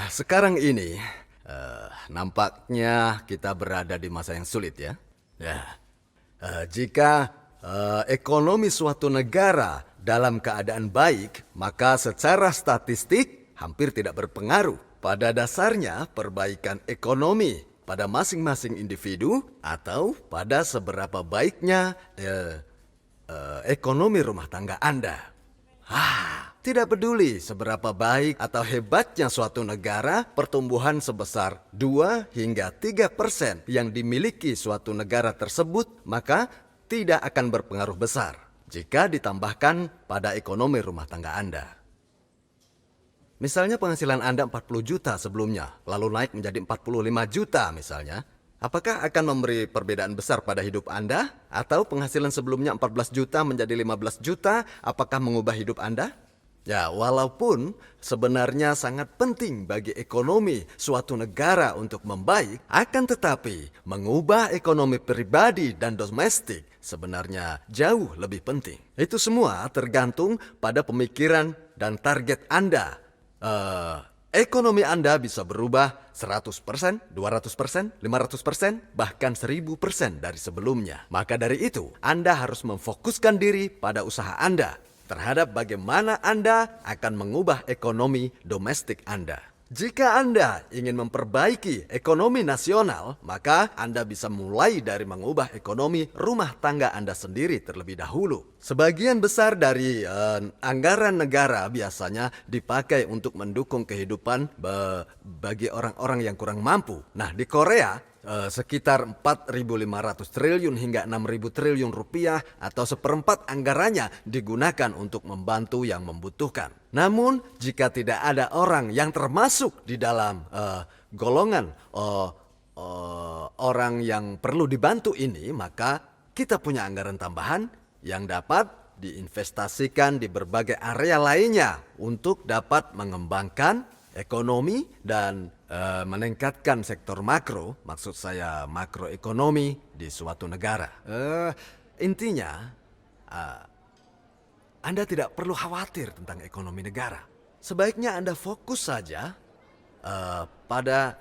Sekarang ini, nampaknya kita berada di masa yang sulit ya. Ya, jika ekonomi suatu negara dalam keadaan baik, maka secara statistik hampir tidak berpengaruh. Pada dasarnya, perbaikan ekonomi pada masing-masing individu atau pada seberapa baiknya ekonomi rumah tangga Anda. Tidak peduli seberapa baik atau hebatnya suatu negara, pertumbuhan sebesar 2 hingga 3% yang dimiliki suatu negara tersebut, maka tidak akan berpengaruh besar jika ditambahkan pada ekonomi rumah tangga Anda. Misalnya penghasilan Anda 40 juta sebelumnya, lalu naik menjadi 45 juta misalnya. Apakah akan memberi perbedaan besar pada hidup Anda? Atau penghasilan sebelumnya 14 juta menjadi 15 juta, apakah mengubah hidup Anda? Ya, walaupun sebenarnya sangat penting bagi ekonomi suatu negara untuk membaik, akan tetapi mengubah ekonomi pribadi dan domestik sebenarnya jauh lebih penting. Itu semua tergantung pada pemikiran dan target Anda. Ekonomi Anda bisa berubah 100%, 200%, 500%, bahkan 1000% dari sebelumnya. Maka dari itu, Anda harus memfokuskan diri pada usaha Anda terhadap bagaimana Anda akan mengubah ekonomi domestik Anda. Jika Anda ingin memperbaiki ekonomi nasional, maka Anda bisa mulai dari mengubah ekonomi rumah tangga Anda sendiri terlebih dahulu. Sebagian besar dari anggaran negara biasanya dipakai untuk mendukung kehidupan bagi orang-orang yang kurang mampu. Nah, di Korea, sekitar 4.500 triliun hingga 6.000 triliun rupiah atau seperempat anggarannya digunakan untuk membantu yang membutuhkan. Namun, jika tidak ada orang yang termasuk di dalam golongan orang yang perlu dibantu ini, maka kita punya anggaran tambahan yang dapat diinvestasikan di berbagai area lainnya untuk dapat mengembangkan ekonomi dan meningkatkan sektor makro, maksud saya makroekonomi di suatu negara. Intinya, Anda tidak perlu khawatir tentang ekonomi negara. Sebaiknya Anda fokus saja pada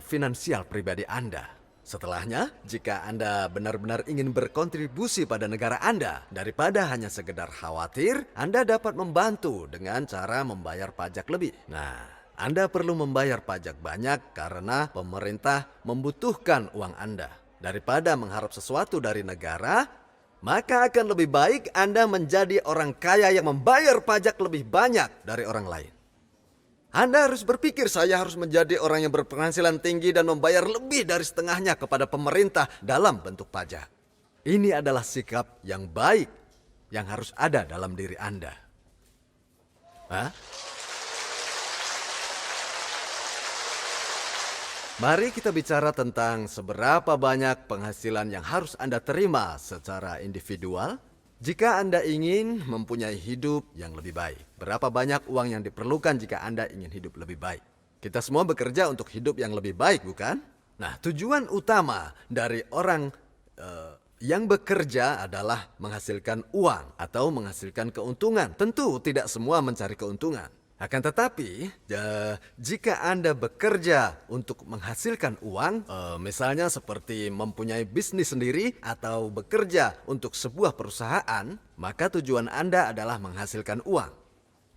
finansial pribadi Anda. Setelahnya, jika Anda benar-benar ingin berkontribusi pada negara Anda, daripada hanya sekedar khawatir, Anda dapat membantu dengan cara membayar pajak lebih. Nah, Anda perlu membayar pajak banyak karena pemerintah membutuhkan uang Anda. Daripada mengharap sesuatu dari negara, maka akan lebih baik Anda menjadi orang kaya yang membayar pajak lebih banyak dari orang lain. Anda harus berpikir, saya harus menjadi orang yang berpenghasilan tinggi dan membayar lebih dari setengahnya kepada pemerintah dalam bentuk pajak. Ini adalah sikap yang baik yang harus ada dalam diri Anda. Mari kita bicara tentang seberapa banyak penghasilan yang harus Anda terima secara individual jika Anda ingin mempunyai hidup yang lebih baik. Berapa banyak uang yang diperlukan jika Anda ingin hidup lebih baik? Kita semua bekerja untuk hidup yang lebih baik, bukan? Nah, tujuan utama dari orang yang bekerja adalah menghasilkan uang atau menghasilkan keuntungan. Tentu tidak semua mencari keuntungan. Akan tetapi, jika Anda bekerja untuk menghasilkan uang, misalnya seperti mempunyai bisnis sendiri atau bekerja untuk sebuah perusahaan, maka tujuan Anda adalah menghasilkan uang.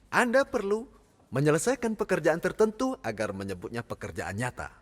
Anda perlu menyelesaikan pekerjaan tertentu agar menyebutnya pekerjaan nyata.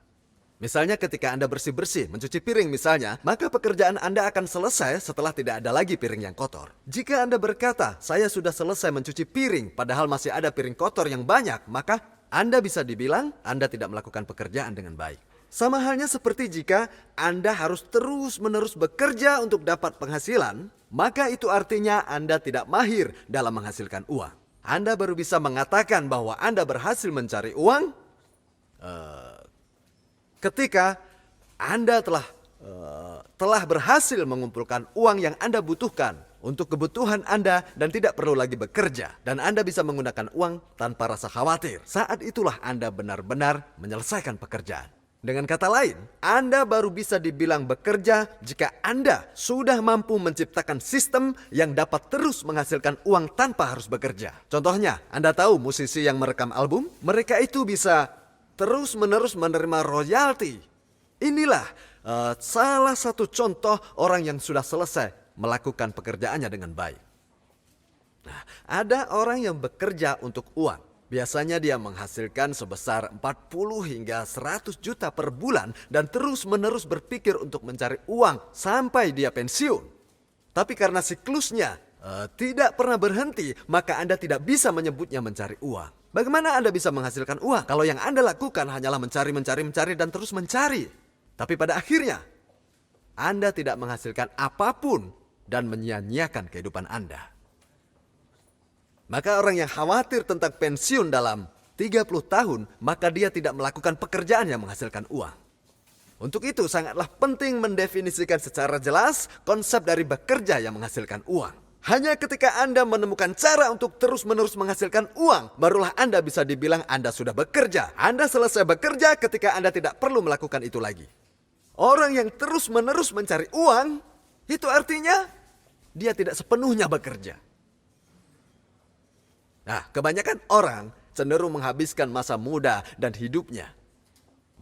Misalnya ketika Anda bersih-bersih, mencuci piring misalnya, maka pekerjaan Anda akan selesai setelah tidak ada lagi piring yang kotor. Jika Anda berkata, saya sudah selesai mencuci piring, padahal masih ada piring kotor yang banyak, maka Anda bisa dibilang Anda tidak melakukan pekerjaan dengan baik. Sama halnya seperti jika Anda harus terus-menerus bekerja untuk dapat penghasilan, maka itu artinya Anda tidak mahir dalam menghasilkan uang. Anda baru bisa mengatakan bahwa Anda berhasil mencari uang ketika Anda telah berhasil mengumpulkan uang yang Anda butuhkan untuk kebutuhan Anda dan tidak perlu lagi bekerja. Dan Anda bisa menggunakan uang tanpa rasa khawatir. Saat itulah Anda benar-benar menyelesaikan pekerjaan. Dengan kata lain, Anda baru bisa dibilang bekerja jika Anda sudah mampu menciptakan sistem yang dapat terus menghasilkan uang tanpa harus bekerja. Contohnya, Anda tahu musisi yang merekam album? Mereka itu bisa terus-menerus menerima royalti. Inilah salah satu contoh orang yang sudah selesai melakukan pekerjaannya dengan baik. Nah, ada orang yang bekerja untuk uang. Biasanya dia menghasilkan sebesar 40 hingga 100 juta per bulan dan terus-menerus berpikir untuk mencari uang sampai dia pensiun. Tapi karena siklusnya tidak pernah berhenti, maka Anda tidak bisa menyebutnya mencari uang. Bagaimana Anda bisa menghasilkan uang kalau yang Anda lakukan hanyalah mencari dan terus mencari? Tapi pada akhirnya, Anda tidak menghasilkan apapun dan menyia-nyiakan kehidupan Anda. Maka orang yang khawatir tentang pensiun dalam 30 tahun, maka dia tidak melakukan pekerjaan yang menghasilkan uang. Untuk itu sangatlah penting mendefinisikan secara jelas konsep dari bekerja yang menghasilkan uang. Hanya ketika Anda menemukan cara untuk terus-menerus menghasilkan uang, barulah Anda bisa dibilang Anda sudah bekerja. Anda selesai bekerja ketika Anda tidak perlu melakukan itu lagi. Orang yang terus-menerus mencari uang, itu artinya dia tidak sepenuhnya bekerja. Nah, kebanyakan orang cenderung menghabiskan masa muda dan hidupnya.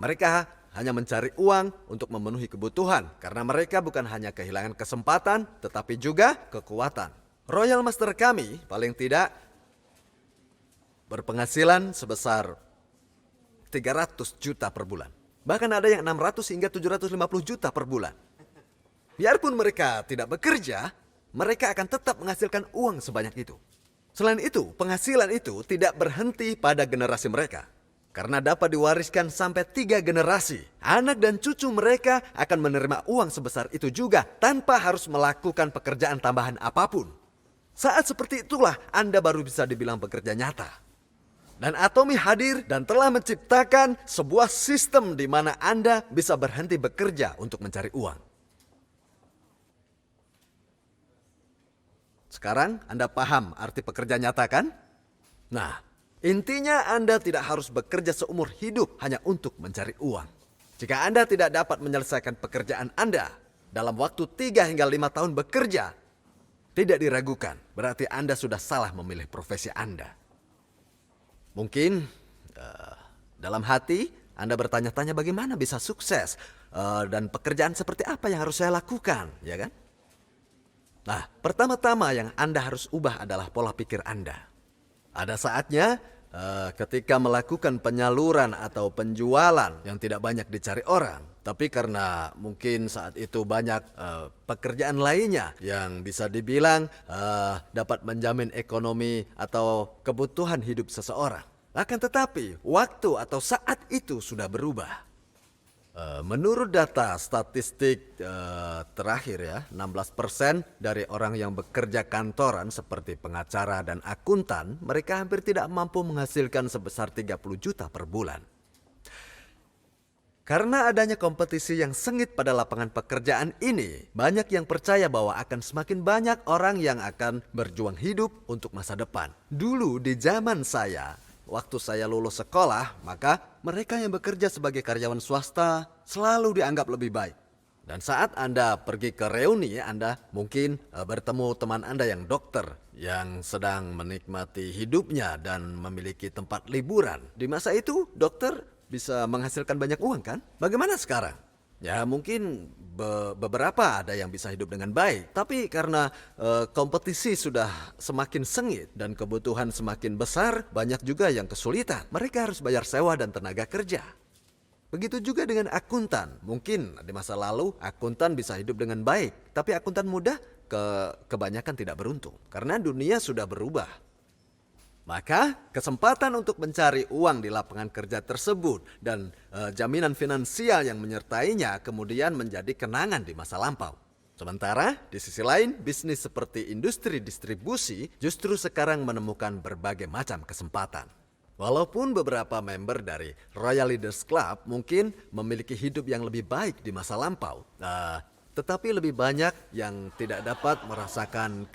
Mereka hanya mencari uang untuk memenuhi kebutuhan karena mereka bukan hanya kehilangan kesempatan tetapi juga kekuatan. Royal Master kami paling tidak berpenghasilan sebesar 300 juta per bulan. Bahkan ada yang 600 hingga 750 juta per bulan. Biarpun mereka tidak bekerja, mereka akan tetap menghasilkan uang sebanyak itu. Selain itu, penghasilan itu tidak berhenti pada generasi mereka. Karena dapat diwariskan sampai 3 generasi. Anak dan cucu mereka akan menerima uang sebesar itu juga tanpa harus melakukan pekerjaan tambahan apapun. Saat seperti itulah Anda baru bisa dibilang bekerja nyata. Dan Atomy hadir dan telah menciptakan sebuah sistem di mana Anda bisa berhenti bekerja untuk mencari uang. Sekarang Anda paham arti pekerja nyata kan? Nah, intinya Anda tidak harus bekerja seumur hidup hanya untuk mencari uang. Jika Anda tidak dapat menyelesaikan pekerjaan Anda dalam waktu 3 hingga 5 tahun bekerja, tidak diragukan, berarti Anda sudah salah memilih profesi Anda. Mungkin dalam hati Anda bertanya-tanya bagaimana bisa sukses dan pekerjaan seperti apa yang harus saya lakukan, ya kan? Nah, pertama-tama yang Anda harus ubah adalah pola pikir Anda. Ada saatnya ketika melakukan penyaluran atau penjualan yang tidak banyak dicari orang. Tapi karena mungkin saat itu banyak pekerjaan lainnya yang bisa dibilang dapat menjamin ekonomi atau kebutuhan hidup seseorang. Akan tetapi, waktu atau saat itu sudah berubah. Menurut data statistik terakhir ya, 16% dari orang yang bekerja kantoran seperti pengacara dan akuntan, mereka hampir tidak mampu menghasilkan sebesar 30 juta per bulan. Karena adanya kompetisi yang sengit pada lapangan pekerjaan ini, banyak yang percaya bahwa akan semakin banyak orang yang akan berjuang hidup untuk masa depan. Dulu di zaman saya, waktu saya lulus sekolah, maka mereka yang bekerja sebagai karyawan swasta selalu dianggap lebih baik. Dan saat Anda pergi ke reuni, Anda mungkin bertemu teman Anda yang dokter, yang sedang menikmati hidupnya dan memiliki tempat liburan. Di masa itu, dokter bisa menghasilkan banyak uang kan? Bagaimana sekarang? Ya mungkin beberapa ada yang bisa hidup dengan baik. Tapi karena kompetisi sudah semakin sengit dan kebutuhan semakin besar, banyak juga yang kesulitan. Mereka harus bayar sewa dan tenaga kerja. Begitu juga dengan akuntan. Mungkin di masa lalu akuntan bisa hidup dengan baik. Tapi akuntan muda kebanyakan tidak beruntung. Karena dunia sudah berubah. Maka kesempatan untuk mencari uang di lapangan kerja tersebut dan jaminan finansial yang menyertainya kemudian menjadi kenangan di masa lampau. Sementara di sisi lain bisnis seperti industri distribusi justru sekarang menemukan berbagai macam kesempatan. Walaupun beberapa member dari Royal Leaders Club mungkin memiliki hidup yang lebih baik di masa lampau, tetapi lebih banyak yang tidak dapat merasakan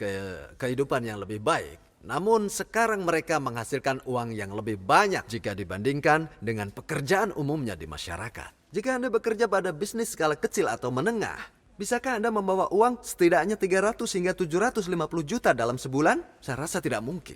kehidupan yang lebih baik. Namun sekarang mereka menghasilkan uang yang lebih banyak jika dibandingkan dengan pekerjaan umumnya di masyarakat. Jika Anda bekerja pada bisnis skala kecil atau menengah, bisakah Anda membawa uang setidaknya 300 hingga 750 juta dalam sebulan? Saya rasa tidak mungkin.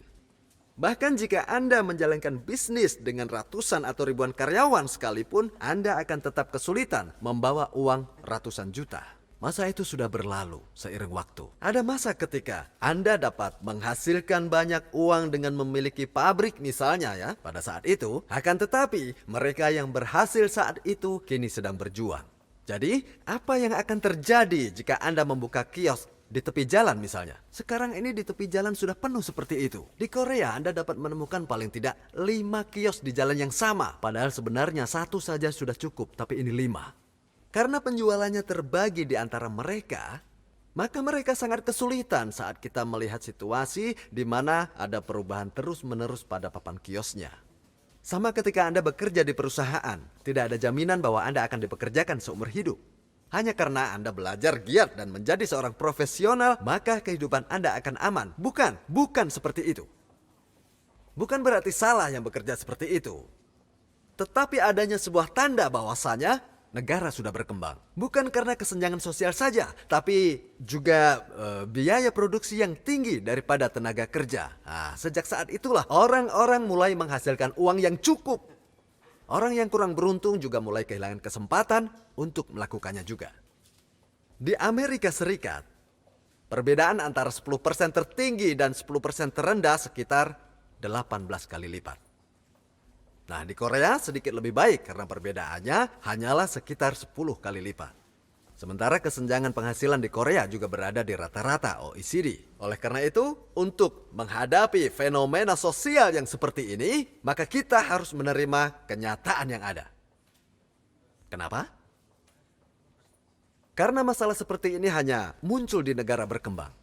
Bahkan jika Anda menjalankan bisnis dengan ratusan atau ribuan karyawan sekalipun, Anda akan tetap kesulitan membawa uang ratusan juta. Masa itu sudah berlalu seiring waktu. Ada masa ketika Anda dapat menghasilkan banyak uang dengan memiliki pabrik misalnya ya pada saat itu. Akan tetapi mereka yang berhasil saat itu kini sedang berjuang. Jadi apa yang akan terjadi jika Anda membuka kios di tepi jalan misalnya? Sekarang ini di tepi jalan sudah penuh seperti itu. Di Korea Anda dapat menemukan paling tidak 5 kios di jalan yang sama. Padahal sebenarnya 1 saja sudah cukup, tapi ini 5. Karena penjualannya terbagi di antara mereka, maka mereka sangat kesulitan saat kita melihat situasi di mana ada perubahan terus-menerus pada papan kiosnya. Sama ketika Anda bekerja di perusahaan, tidak ada jaminan bahwa Anda akan dipekerjakan seumur hidup. Hanya karena Anda belajar giat dan menjadi seorang profesional, maka kehidupan Anda akan aman. Bukan seperti itu. Bukan berarti salah yang bekerja seperti itu. Tetapi adanya sebuah tanda bahwasanya negara sudah berkembang. Bukan karena kesenjangan sosial saja, tapi juga biaya produksi yang tinggi daripada tenaga kerja. Nah, sejak saat itulah orang-orang mulai menghasilkan uang yang cukup. Orang yang kurang beruntung juga mulai kehilangan kesempatan untuk melakukannya juga. Di Amerika Serikat, perbedaan antara 10% tertinggi dan 10% terendah sekitar 18 kali lipat. Nah, di Korea sedikit lebih baik karena perbedaannya hanyalah sekitar 10 kali lipat. Sementara kesenjangan penghasilan di Korea juga berada di rata-rata OECD. Oleh karena itu, untuk menghadapi fenomena sosial yang seperti ini, maka kita harus menerima kenyataan yang ada. Kenapa? Karena masalah seperti ini hanya muncul di negara berkembang.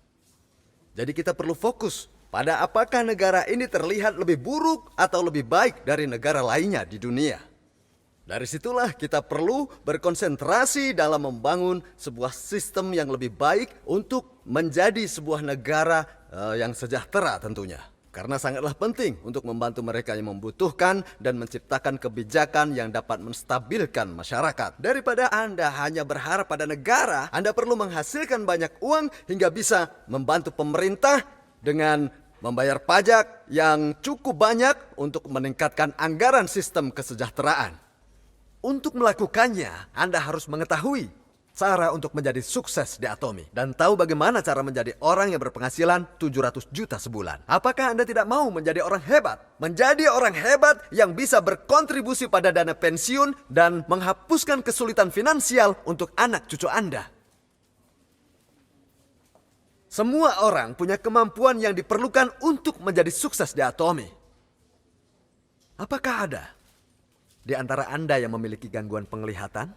Jadi kita perlu fokus pada apakah negara ini terlihat lebih buruk atau lebih baik dari negara lainnya di dunia. Dari situlah kita perlu berkonsentrasi dalam membangun sebuah sistem yang lebih baik untuk menjadi sebuah negara yang sejahtera tentunya. Karena sangatlah penting untuk membantu mereka yang membutuhkan dan menciptakan kebijakan yang dapat menstabilkan masyarakat. Daripada Anda hanya berharap pada negara, Anda perlu menghasilkan banyak uang hingga bisa membantu pemerintah dengan membayar pajak yang cukup banyak untuk meningkatkan anggaran sistem kesejahteraan. Untuk melakukannya, Anda harus mengetahui cara untuk menjadi sukses di Atomy dan tahu bagaimana cara menjadi orang yang berpenghasilan 700 juta sebulan. Apakah Anda tidak mau menjadi orang hebat? Menjadi orang hebat yang bisa berkontribusi pada dana pensiun dan menghapuskan kesulitan finansial untuk anak cucu Anda. Semua orang punya kemampuan yang diperlukan untuk menjadi sukses di Atomy. Apakah ada di antara Anda yang memiliki gangguan penglihatan?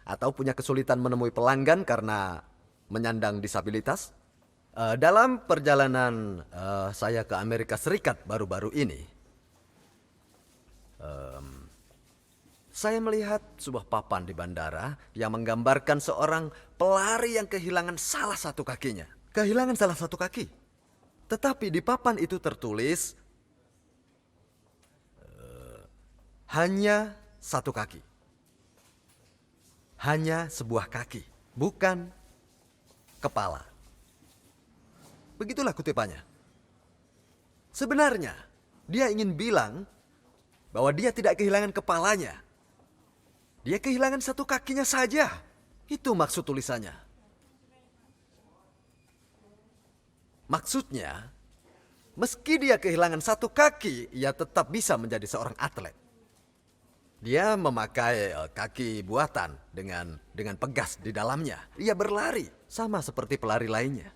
Atau punya kesulitan menemui pelanggan karena menyandang disabilitas? Dalam perjalanan saya ke Amerika Serikat baru-baru ini, saya melihat sebuah papan di bandara yang menggambarkan seorang pelari yang kehilangan salah satu kakinya. Kehilangan salah satu kaki. Tetapi di papan itu tertulis hanya satu kaki. Hanya sebuah kaki, bukan kepala. Begitulah kutipannya. Sebenarnya dia ingin bilang bahwa dia tidak kehilangan kepalanya. Dia kehilangan satu kakinya saja. Itu maksud tulisannya. Maksudnya, meski dia kehilangan satu kaki, ia tetap bisa menjadi seorang atlet. Dia memakai kaki buatan dengan pegas di dalamnya. Dia berlari sama seperti pelari lainnya.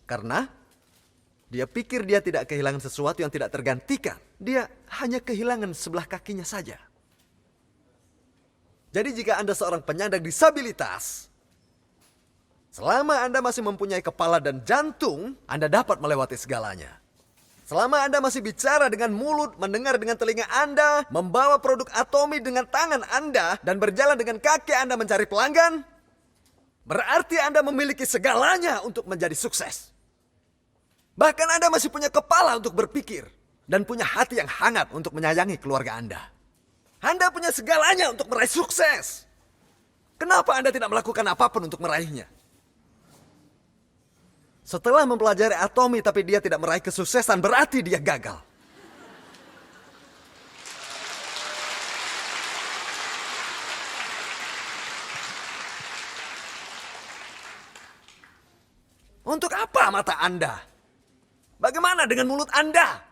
Karena dia pikir dia tidak kehilangan sesuatu yang tidak tergantikan. Dia hanya kehilangan sebelah kakinya saja. Jadi jika Anda seorang penyandang disabilitas, selama Anda masih mempunyai kepala dan jantung, Anda dapat melewati segalanya. Selama Anda masih bicara dengan mulut, mendengar dengan telinga Anda, membawa produk Atomy dengan tangan Anda, dan berjalan dengan kaki Anda mencari pelanggan, berarti Anda memiliki segalanya untuk menjadi sukses. Bahkan Anda masih punya kepala untuk berpikir, dan punya hati yang hangat untuk menyayangi keluarga Anda. Anda punya segalanya untuk meraih sukses. Kenapa Anda tidak melakukan apapun untuk meraihnya? Setelah mempelajari atomi tapi dia tidak meraih kesuksesan, berarti dia gagal. Untuk apa mata Anda? Bagaimana dengan mulut Anda?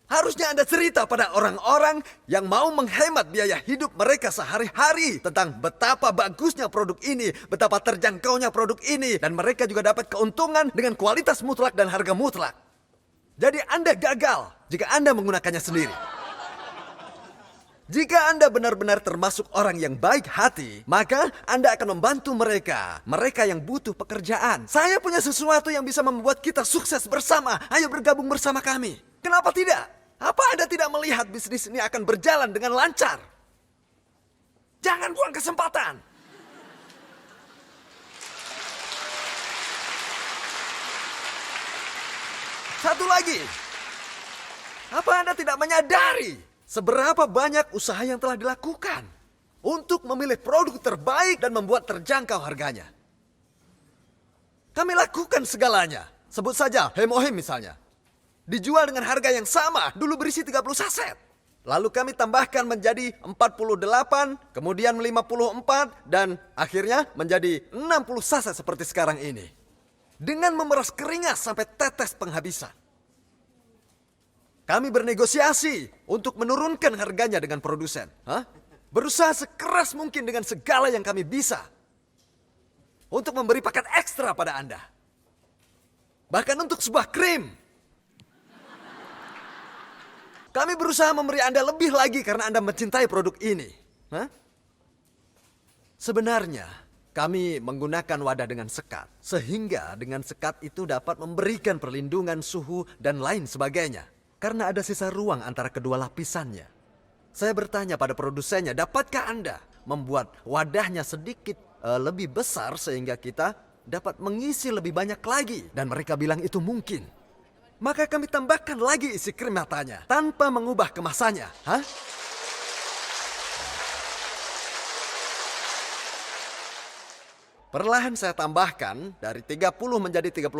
Harusnya Anda cerita pada orang-orang yang mau menghemat biaya hidup mereka sehari-hari tentang betapa bagusnya produk ini, betapa terjangkaunya produk ini, dan mereka juga dapat keuntungan dengan kualitas mutlak dan harga mutlak. Jadi Anda gagal jika Anda menggunakannya sendiri. Jika Anda benar-benar termasuk orang yang baik hati, maka Anda akan membantu mereka yang butuh pekerjaan. Saya punya sesuatu yang bisa membuat kita sukses bersama. Ayo bergabung bersama kami. Kenapa tidak? Apa Anda tidak melihat bisnis ini akan berjalan dengan lancar? Jangan buang kesempatan. Satu lagi. Apa Anda tidak menyadari seberapa banyak usaha yang telah dilakukan untuk memilih produk terbaik dan membuat terjangkau harganya? Kami lakukan segalanya. Sebut saja Hemohem misalnya. Dijual dengan harga yang sama, dulu berisi 30 saset. Lalu kami tambahkan menjadi 48, kemudian 54, dan akhirnya menjadi 60 saset seperti sekarang ini. Dengan memeras keringat sampai tetes penghabisan. Kami bernegosiasi untuk menurunkan harganya dengan produsen. Berusaha sekeras mungkin dengan segala yang kami bisa. Untuk memberi paket ekstra pada Anda. Bahkan untuk sebuah krim. Kami berusaha memberi Anda lebih lagi karena Anda mencintai produk ini. Sebenarnya, kami menggunakan wadah dengan sekat. Sehingga dengan sekat itu dapat memberikan perlindungan suhu dan lain sebagainya. Karena ada sisa ruang antara kedua lapisannya. Saya bertanya pada produsennya, dapatkah Anda membuat wadahnya sedikit lebih besar sehingga kita dapat mengisi lebih banyak lagi? Dan mereka bilang itu mungkin. Maka kami tambahkan lagi isi krim matanya tanpa mengubah kemasannya. Perlahan saya tambahkan dari 30 menjadi 35,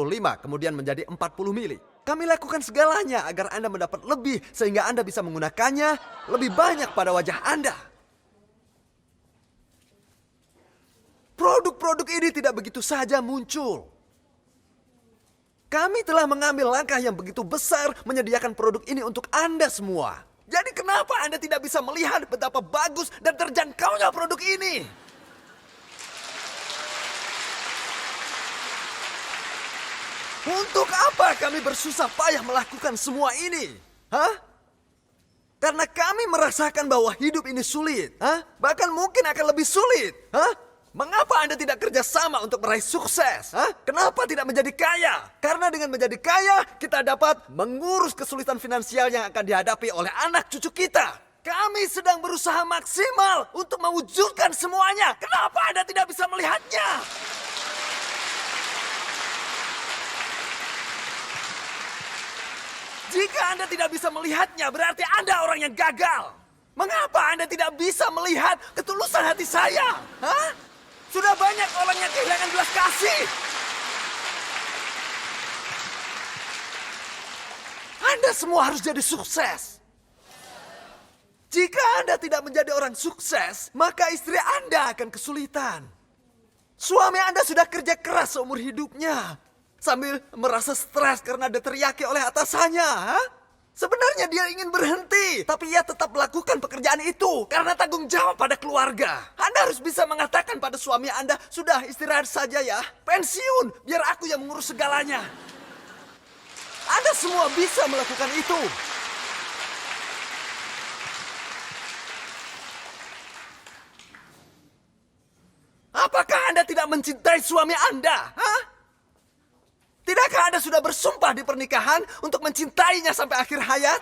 kemudian menjadi 40 mili. Kami lakukan segalanya agar Anda mendapat lebih sehingga Anda bisa menggunakannya lebih banyak pada wajah Anda. Produk-produk ini tidak begitu saja muncul. Kami telah mengambil langkah yang begitu besar menyediakan produk ini untuk Anda semua. Jadi kenapa Anda tidak bisa melihat betapa bagus dan terjangkaunya produk ini? Untuk apa kami bersusah payah melakukan semua ini? Karena kami merasakan bahwa hidup ini sulit. Bahkan mungkin akan lebih sulit. Mengapa Anda tidak kerja sama untuk meraih sukses? Kenapa tidak menjadi kaya? Karena dengan menjadi kaya, kita dapat mengurus kesulitan finansial yang akan dihadapi oleh anak cucu kita. Kami sedang berusaha maksimal untuk mewujudkan semuanya. Kenapa Anda tidak bisa melihatnya? Jika Anda tidak bisa melihatnya, berarti Anda orang yang gagal. Mengapa Anda tidak bisa melihat ketulusan hati saya? Sudah banyak orang yang kehilangan belas kasih. Anda semua harus jadi sukses. Jika Anda tidak menjadi orang sukses, maka istri Anda akan kesulitan. Suami Anda sudah kerja keras seumur hidupnya. Sambil merasa stres karena diteriaki oleh atasannya. Sebenarnya dia ingin berhenti, tapi ia tetap melakukan pekerjaan itu karena tanggung jawab pada keluarga. Anda harus bisa mengatakan pada suami Anda, sudah istirahat saja ya, pensiun, biar aku yang mengurus segalanya. Anda semua bisa melakukan itu. Apakah Anda tidak mencintai suami Anda? Tidakkah Anda sudah bersumpah di pernikahan untuk mencintainya sampai akhir hayat?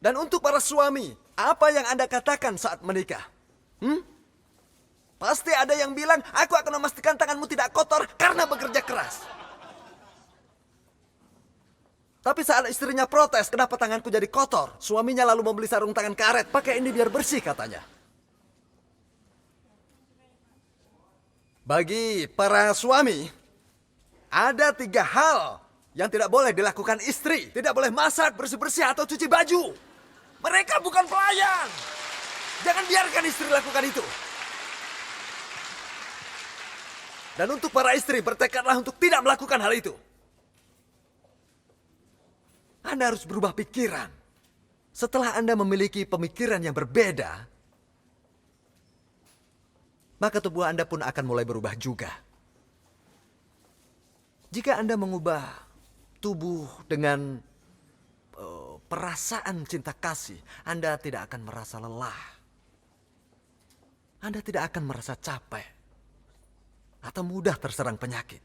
Dan untuk para suami, apa yang Anda katakan saat menikah? Pasti ada yang bilang, aku akan memastikan tanganmu tidak kotor karena bekerja keras. Tapi saat istrinya protes, kenapa tanganku jadi kotor? Suaminya lalu membeli sarung tangan karet. Pakai ini biar bersih katanya. Bagi para suami, ada 3 hal yang tidak boleh dilakukan istri. Tidak boleh masak, bersih-bersih, atau cuci baju. Mereka bukan pelayan. Jangan biarkan istri lakukan itu. Dan untuk para istri, bertekadlah untuk tidak melakukan hal itu. Anda harus berubah pikiran. Setelah Anda memiliki pemikiran yang berbeda, maka tubuh Anda pun akan mulai berubah juga. Jika Anda mengubah tubuh dengan perasaan cinta kasih, Anda tidak akan merasa lelah. Anda tidak akan merasa capek atau mudah terserang penyakit.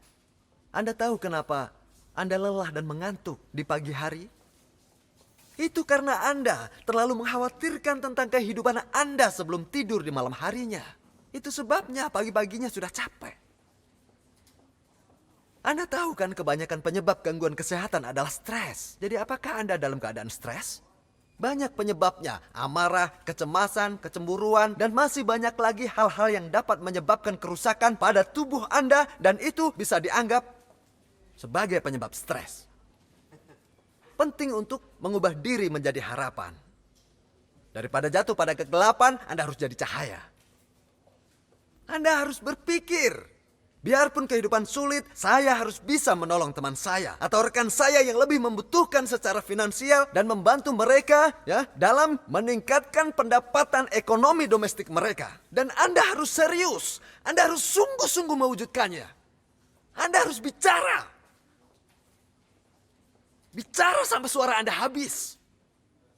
Anda tahu kenapa Anda lelah dan mengantuk di pagi hari? Itu karena Anda terlalu mengkhawatirkan tentang kehidupan Anda sebelum tidur di malam harinya. Itu sebabnya pagi-paginya sudah capek. Anda tahu kan kebanyakan penyebab gangguan kesehatan adalah stres. Jadi apakah Anda dalam keadaan stres? Banyak penyebabnya, amarah, kecemasan, kecemburuan, dan masih banyak lagi hal-hal yang dapat menyebabkan kerusakan pada tubuh Anda, dan itu bisa dianggap sebagai penyebab stres. Penting untuk mengubah diri menjadi harapan. Daripada jatuh pada kegelapan, Anda harus jadi cahaya. Anda harus berpikir, biarpun kehidupan sulit, saya harus bisa menolong teman saya atau rekan saya yang lebih membutuhkan secara finansial dan membantu mereka dalam meningkatkan pendapatan ekonomi domestik mereka. Dan Anda harus serius, Anda harus sungguh-sungguh mewujudkannya. Anda harus bicara. Bicara sampai suara Anda habis.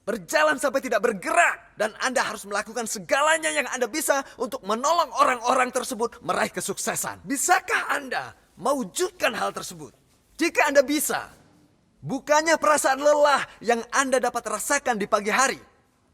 Berjalan sampai tidak bergerak. Dan Anda harus melakukan segalanya yang Anda bisa untuk menolong orang-orang tersebut meraih kesuksesan. Bisakah Anda mewujudkan hal tersebut? Jika Anda bisa, bukannya perasaan lelah yang Anda dapat rasakan di pagi hari,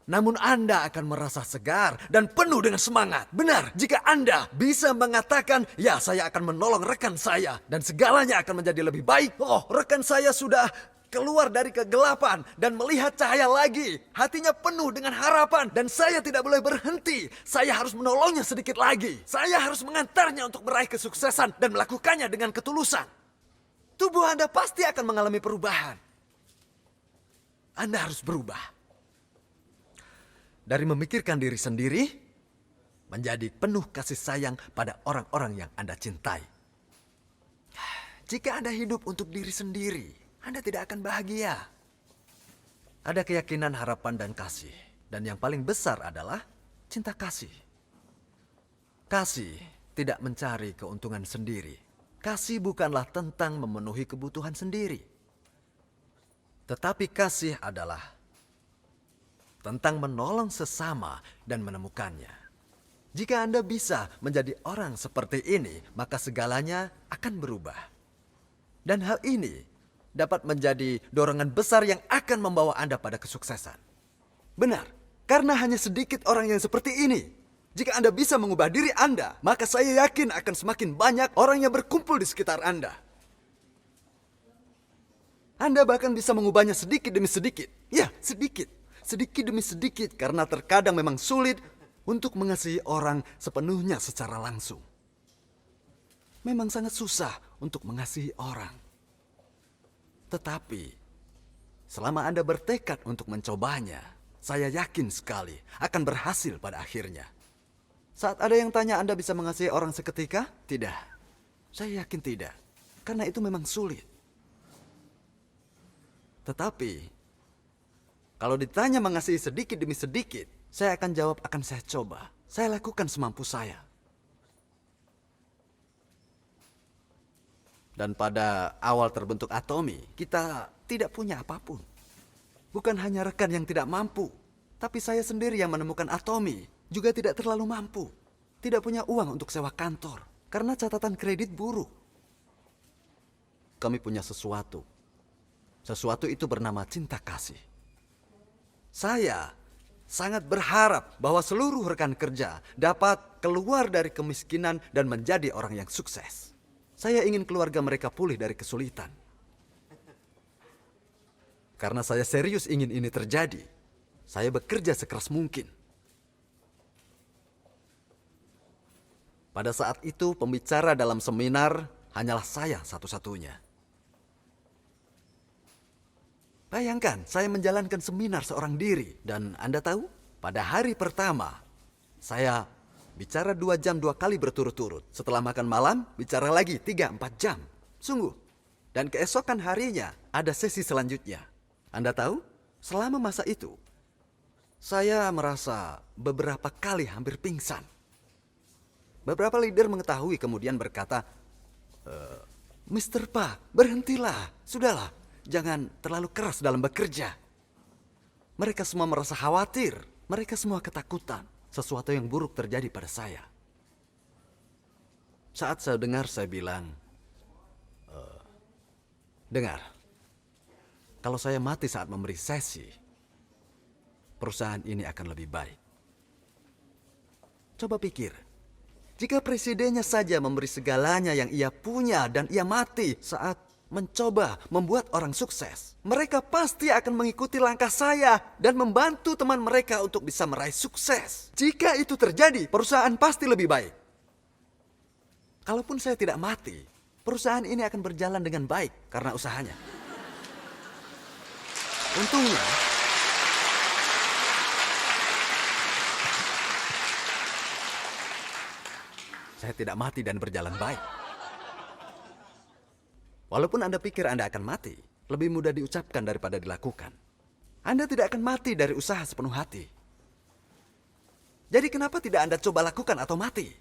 namun Anda akan merasa segar dan penuh dengan semangat. Benar, jika Anda bisa mengatakan, ya saya akan menolong rekan saya dan segalanya akan menjadi lebih baik. Oh, rekan saya sudah keluar dari kegelapan dan melihat cahaya lagi. Hatinya penuh dengan harapan dan saya tidak boleh berhenti. Saya harus menolongnya sedikit lagi. Saya harus mengantarnya untuk meraih kesuksesan dan melakukannya dengan ketulusan. Tubuh Anda pasti akan mengalami perubahan. Anda harus berubah. Dari memikirkan diri sendiri, menjadi penuh kasih sayang pada orang-orang yang Anda cintai. Jika Anda hidup untuk diri sendiri, Anda tidak akan bahagia. Ada keyakinan, harapan, dan kasih. Dan yang paling besar adalah cinta kasih. Kasih tidak mencari keuntungan sendiri. Kasih bukanlah tentang memenuhi kebutuhan sendiri. Tetapi kasih adalah tentang menolong sesama dan menemukannya. Jika Anda bisa menjadi orang seperti ini, maka segalanya akan berubah. Dan hal ini dapat menjadi dorongan besar yang akan membawa Anda pada kesuksesan. Benar, karena hanya sedikit orang yang seperti ini. Jika Anda bisa mengubah diri Anda, maka saya yakin akan semakin banyak orang yang berkumpul di sekitar Anda. Anda bahkan bisa mengubahnya sedikit demi sedikit. Ya, sedikit. Sedikit demi sedikit, karena terkadang memang sulit untuk mengasihi orang sepenuhnya secara langsung. Memang sangat susah untuk mengasihi orang. Tetapi, selama Anda bertekad untuk mencobanya, saya yakin sekali akan berhasil pada akhirnya. Saat ada yang tanya Anda bisa mengasihi orang seketika? Tidak. Saya yakin tidak. Karena itu memang sulit. Tetapi, kalau ditanya mengasihi sedikit demi sedikit, saya akan jawab akan saya coba. Saya lakukan semampu saya. Dan pada awal terbentuk Atomi, kita tidak punya apapun. Bukan hanya rekan yang tidak mampu, tapi saya sendiri yang menemukan Atomi juga tidak terlalu mampu. Tidak punya uang untuk sewa kantor, karena catatan kredit buruk. Kami punya sesuatu. Sesuatu itu bernama cinta kasih. Saya sangat berharap bahwa seluruh rekan kerja dapat keluar dari kemiskinan dan menjadi orang yang sukses. Saya ingin keluarga mereka pulih dari kesulitan. Karena saya serius ingin ini terjadi, saya bekerja sekeras mungkin. Pada saat itu, pembicara dalam seminar hanyalah saya satu-satunya. Bayangkan, saya menjalankan seminar seorang diri. Dan Anda tahu, pada hari pertama, saya bicara 2 jam 2 kali berturut-turut. Setelah makan malam, bicara lagi 3-4 jam. Sungguh. Dan keesokan harinya, ada sesi selanjutnya. Anda tahu, selama masa itu, saya merasa beberapa kali hampir pingsan. Beberapa leader mengetahui kemudian berkata, Mr. Pa, berhentilah, sudahlah, jangan terlalu keras dalam bekerja. Mereka semua merasa khawatir, mereka semua ketakutan. Sesuatu yang buruk terjadi pada saya. Saat saya dengar, saya bilang, dengar, kalau saya mati saat memberi sesi, perusahaan ini akan lebih baik. Coba pikir, jika presidennya saja memberi segalanya yang ia punya dan ia mati saat mencoba membuat orang sukses, mereka pasti akan mengikuti langkah saya dan membantu teman mereka untuk bisa meraih sukses. Jika itu terjadi, perusahaan pasti lebih baik. Kalaupun saya tidak mati, perusahaan ini akan berjalan dengan baik karena usahanya. Untungnya, saya tidak mati dan berjalan baik. Walaupun Anda pikir Anda akan mati, lebih mudah diucapkan daripada dilakukan. Anda tidak akan mati dari usaha sepenuh hati. Jadi kenapa tidak Anda coba lakukan atau mati?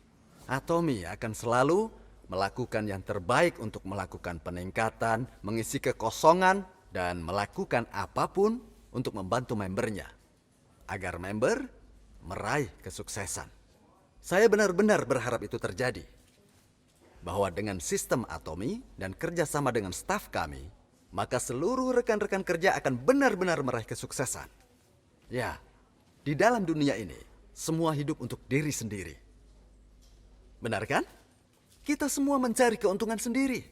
Atomy akan selalu melakukan yang terbaik untuk melakukan peningkatan, mengisi kekosongan, dan melakukan apapun untuk membantu membernya. Agar member meraih kesuksesan. Saya benar-benar berharap itu terjadi. Bahwa dengan sistem Atomy dan kerjasama dengan staf kami, maka seluruh rekan-rekan kerja akan benar-benar meraih kesuksesan. Ya, di dalam dunia ini, semua hidup untuk diri sendiri. Benar kan? Kita semua mencari keuntungan sendiri.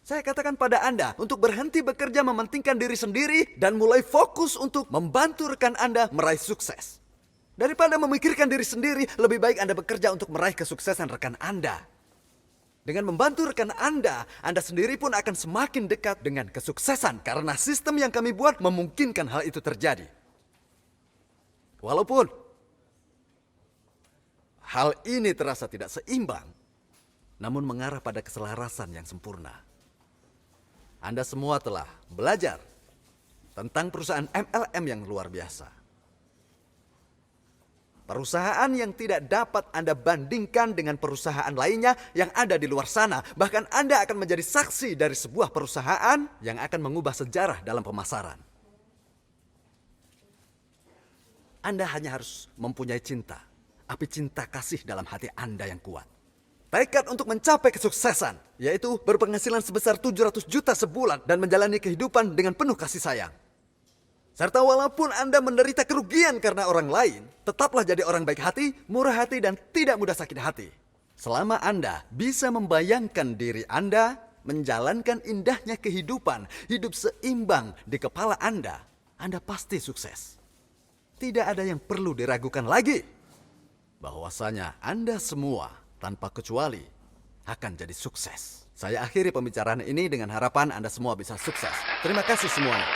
Saya katakan pada Anda untuk berhenti bekerja mementingkan diri sendiri dan mulai fokus untuk membantu rekan Anda meraih sukses. Daripada memikirkan diri sendiri, lebih baik Anda bekerja untuk meraih kesuksesan rekan Anda. Dengan membantu rekan Anda sendiri pun akan semakin dekat dengan kesuksesan karena sistem yang kami buat memungkinkan hal itu terjadi. Walaupun hal ini terasa tidak seimbang, namun mengarah pada keselarasan yang sempurna. Anda semua telah belajar tentang perusahaan MLM yang luar biasa. Perusahaan yang tidak dapat Anda bandingkan dengan perusahaan lainnya yang ada di luar sana. Bahkan Anda akan menjadi saksi dari sebuah perusahaan yang akan mengubah sejarah dalam pemasaran. Anda hanya harus mempunyai cinta, api cinta kasih dalam hati Anda yang kuat. Tekad untuk mencapai kesuksesan, yaitu berpenghasilan sebesar 700 juta sebulan dan menjalani kehidupan dengan penuh kasih sayang. Serta walaupun Anda menderita kerugian karena orang lain, tetaplah jadi orang baik hati, murah hati, dan tidak mudah sakit hati. Selama Anda bisa membayangkan diri Anda menjalankan indahnya kehidupan, hidup seimbang di kepala Anda pasti sukses. Tidak ada yang perlu diragukan lagi. Bahwasanya Anda semua tanpa kecuali akan jadi sukses. Saya akhiri pembicaraan ini dengan harapan Anda semua bisa sukses. Terima kasih semuanya.